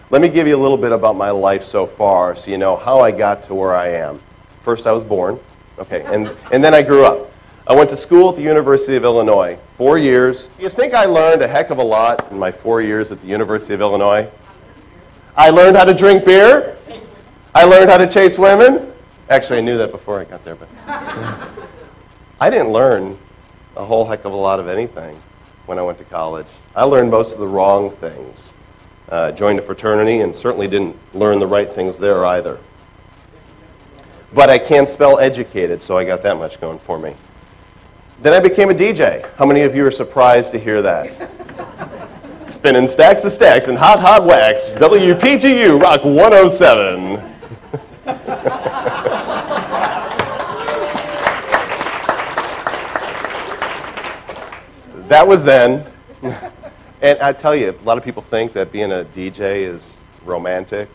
Let me give you a little bit about my life so far so you know how I got to where I am. First, I was born, okay, and then I grew up. I went to school at the University of Illinois, 4 years. You think I learned a heck of a lot in my 4 years at the University of Illinois? I learned how to drink beer. I learned how to chase women. Actually, I knew that before I got there, but I didn't learn a whole heck of a lot of anything when I went to college. I learned most of the wrong things. Joined a fraternity and certainly didn't learn the right things there either. But I can spell educated, so I got that much going for me. Then I became a DJ. How many of you are surprised to hear that? Spinning stacks of stacks and hot, hot wax. WPGU Rock 107. That was then. And I tell you, a lot of people think that being a DJ is romantic.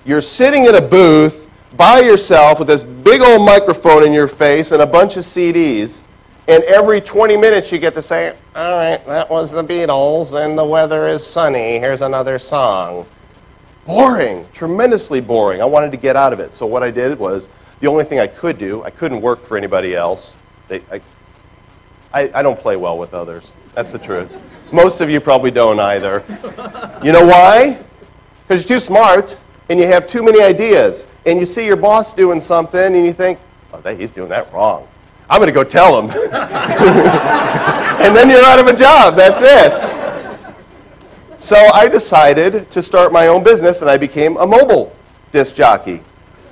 You're sitting in a booth by yourself with this big old microphone in your face and a bunch of CDs, and every 20 minutes you get to say, all right, that was the Beatles, and the weather is sunny, here's another song. Boring, tremendously boring. I wanted to get out of it, so what I did was, the only thing I could do, I couldn't work for anybody else. I don't play well with others, that's the truth. Most of you probably don't either. You know why? Because you're too smart, and you have too many ideas, and you see your boss doing something, and you think, oh, he's doing that wrong. I'm going to go tell him. And then you're out of a job. That's it. So I decided to start my own business, and I became a mobile disc jockey.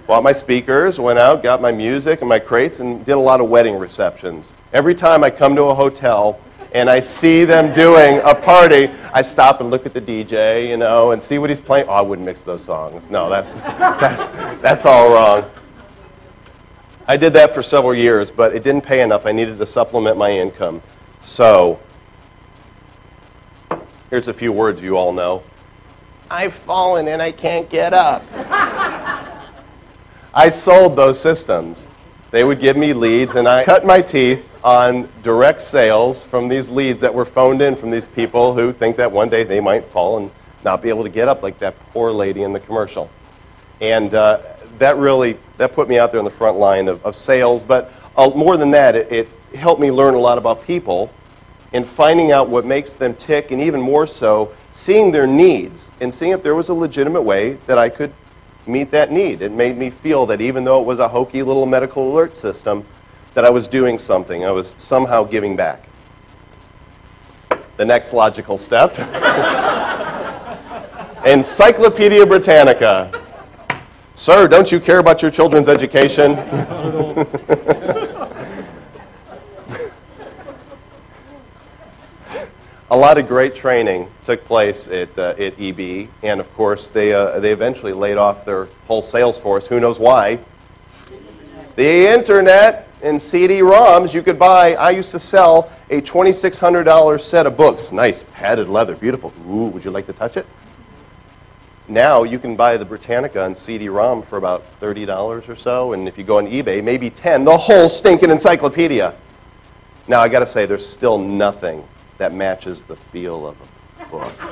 Bought my speakers, went out, got my music and my crates, and did a lot of wedding receptions. Every time I come to a hotel and I see them doing a party, I stop and look at the DJ, you know, and see what he's playing. Oh, I wouldn't mix those songs. No, that's all wrong. I did that for several years, but it didn't pay enough. I needed to supplement my income. So, here's a few words you all know. I've fallen and I can't get up. I sold those systems. They would give me leads, and I cut my teeth on direct sales from these leads that were phoned in from these people who think that one day they might fall and not be able to get up like that poor lady in the commercial. And that put me out there on the front line of sales, but more than that, it helped me learn a lot about people and finding out what makes them tick, and even more so, seeing their needs and seeing if there was a legitimate way that I could meet that need. It made me feel that even though it was a hokey little medical alert system, that I was doing something. I was somehow giving back. The next logical step. Encyclopedia Britannica. Sir, don't you care about your children's education? A lot of great training took place at EB, and of course they eventually laid off their whole sales force. Who knows why? The internet and CD-ROMs you could buy. I used to sell a $2,600 set of books. Nice, padded leather, beautiful. Ooh, would you like to touch it? Now you can buy the Britannica on CD-ROM for about $30 or so, and if you go on eBay, maybe $10, the whole stinking encyclopedia. Now I got to say, there's still nothing that matches the feel of a book.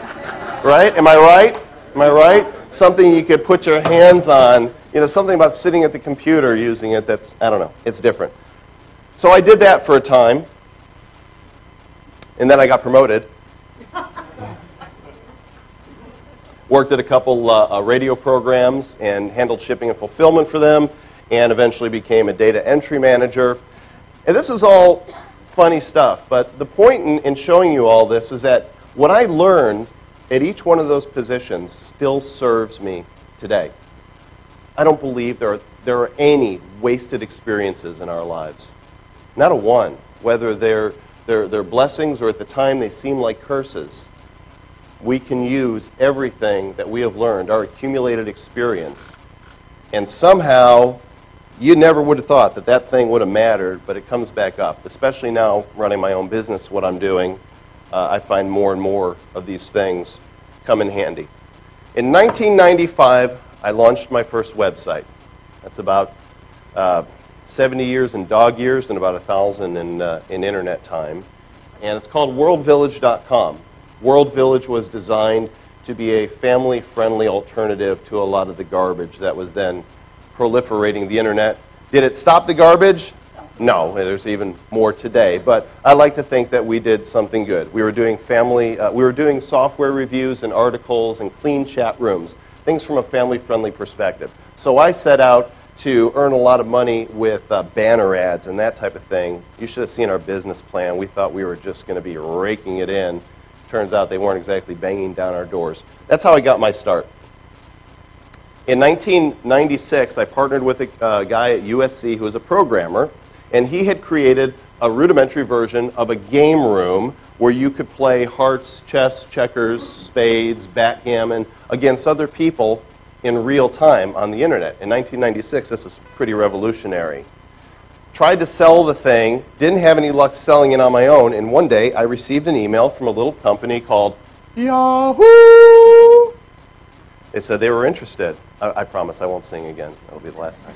Right? Am I right? Am I right? Something you could put your hands on, you know, something about sitting at the computer using it that's, I don't know, it's different. So I did that for a time, and then I got promoted. Worked at a couple radio programs and handled shipping and fulfillment for them, and eventually became a data entry manager. And this is all funny stuff, but the point in showing you all this is that what I learned at each one of those positions still serves me today. I don't believe there are any wasted experiences in our lives. Not a one, whether they're blessings or at the time they seem like curses. We can use everything that we have learned, our accumulated experience, and somehow you never would have thought that that thing would have mattered, but it comes back up. Especially now, running my own business, what I'm doing, I find more and more of these things come in handy. In 1995, I launched my first website. That's about 70 years in dog years and about 1,000 in internet time. And it's called worldvillage.com. World Village was designed to be a family-friendly alternative to a lot of the garbage that was then proliferating the internet. Did it stop the garbage? No, there's even more today. But I like to think that we did something good. We were doing software reviews and articles and clean chat rooms, things from a family-friendly perspective. So I set out to earn a lot of money with banner ads and that type of thing. You should have seen our business plan. We thought we were just going to be raking it in. Turns out they weren't exactly banging down our doors. That's how I got my start. In 1996, I partnered with a guy at USC who was a programmer, and he had created a rudimentary version of a game room where you could play hearts, chess, checkers, spades, backgammon against other people in real time on the internet. In 1996, this is pretty revolutionary. Tried to sell the thing, didn't have any luck selling it on my own, and one day I received an email from a little company called Yahoo! They said they were interested. I promise I won't sing again. That'll be the last time.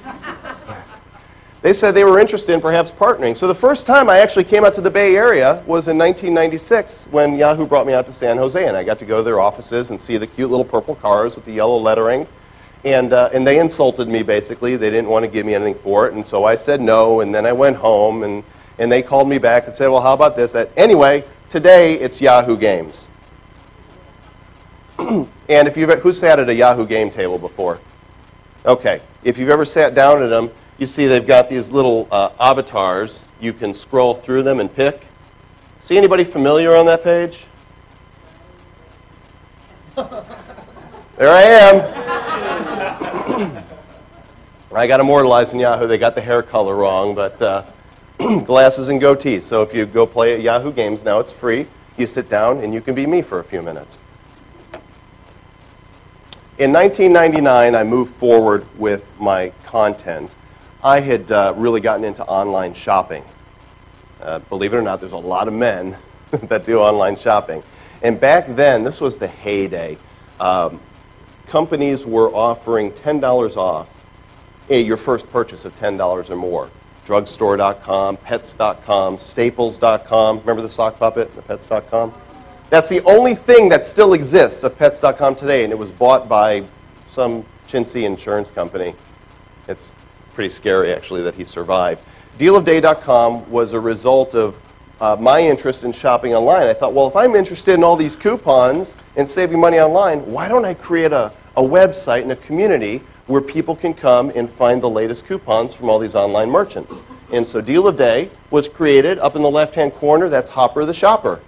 They said they were interested in perhaps partnering. So the first time I actually came out to the Bay Area was in 1996 when Yahoo brought me out to San Jose, and I got to go to their offices and see the cute little purple cars with the yellow lettering. And they insulted me, basically. They didn't want to give me anything for it, and so I said no, and then I went home, and they called me back and said, well, how about this? Anyway, today it's Yahoo Games. And if who's sat at a Yahoo game table before? Okay, if you've ever sat down at them, you see they've got these little avatars. You can scroll through them and pick. See anybody familiar on that page? There I am. I got immortalized in Yahoo. They got the hair color wrong, but glasses and goatees. So if you go play at Yahoo Games now, it's free. You sit down and you can be me for a few minutes. In 1999, I moved forward with my content. I had really gotten into online shopping. Believe it or not, there's a lot of men that do online shopping. And back then, this was the heyday. Companies were offering $10 off your first purchase of $10 or more. Drugstore.com, Pets.com, Staples.com. Remember the sock puppet, the Pets.com? That's the only thing that still exists of Pets.com today, and it was bought by some chintzy insurance company. It's pretty scary, actually, that he survived. Dealofday.com was a result of my interest in shopping online. I thought, well, if I'm interested in all these coupons and saving money online, why don't I create a website and a community where people can come and find the latest coupons from all these online merchants? And so Deal of Day was created. Up in the left-hand corner, that's Hopper the Shopper.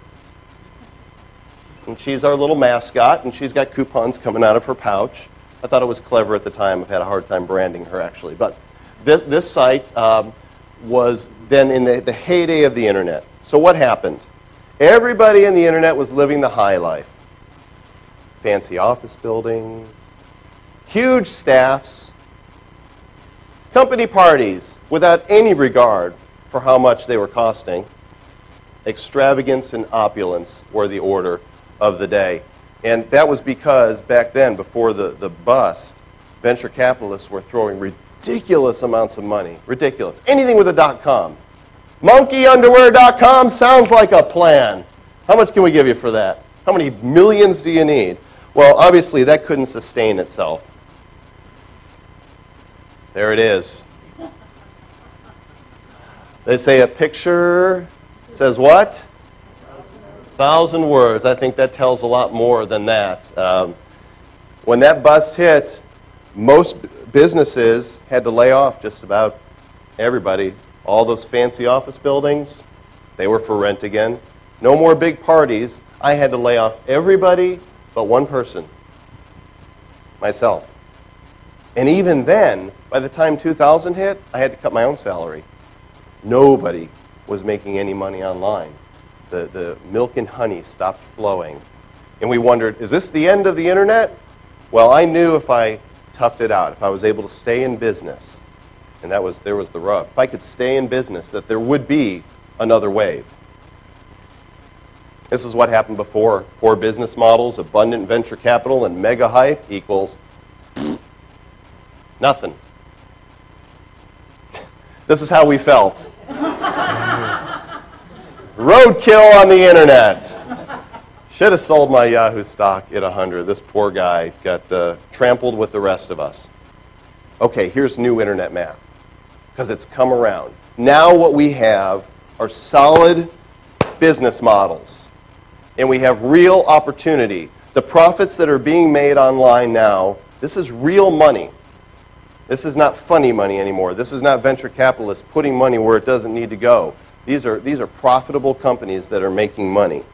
And she's our little mascot, and she's got coupons coming out of her pouch. I thought it was clever at the time. I've had a hard time branding her, actually. But this site was then in the heyday of the internet. So what happened? Everybody in the internet was living the high life. Fancy office buildings, huge staffs, company parties without any regard for how much they were costing. Extravagance and opulence were the order of the day. And that was because back then, before the bust, venture capitalists were throwing ridiculous amounts of money. Ridiculous. Anything with a .com. Monkeyunderwear.com sounds like a plan. How much can we give you for that? How many millions do you need? Well, obviously, that couldn't sustain itself. There it is. They say a picture says what? 1,000 words. I think that tells a lot more than that. When that bust hit, most businesses had to lay off just about everybody. All those fancy office buildings, they were for rent again. No more big parties. I had to lay off everybody but one person, myself. And even then, by the time 2000 hit, I had to cut my own salary. Nobody was making any money online. The milk and honey stopped flowing. And we wondered, is this the end of the internet? Well, I knew if I toughed it out, if I was able to stay in business, and there was the rub, if I could stay in business, that there would be another wave. This is what happened before. Poor business models, abundant venture capital, and mega hype equals nothing. This is how we felt. Roadkill on the internet. Should have sold my Yahoo stock at 100. This poor guy got trampled with the rest of us. Okay, here's new internet math, because it's come around. Now what we have are solid business models, and we have real opportunity. The profits that are being made online now, this is real money. This is not funny money anymore. This is not venture capitalists putting money where it doesn't need to go. These are profitable companies that are making money.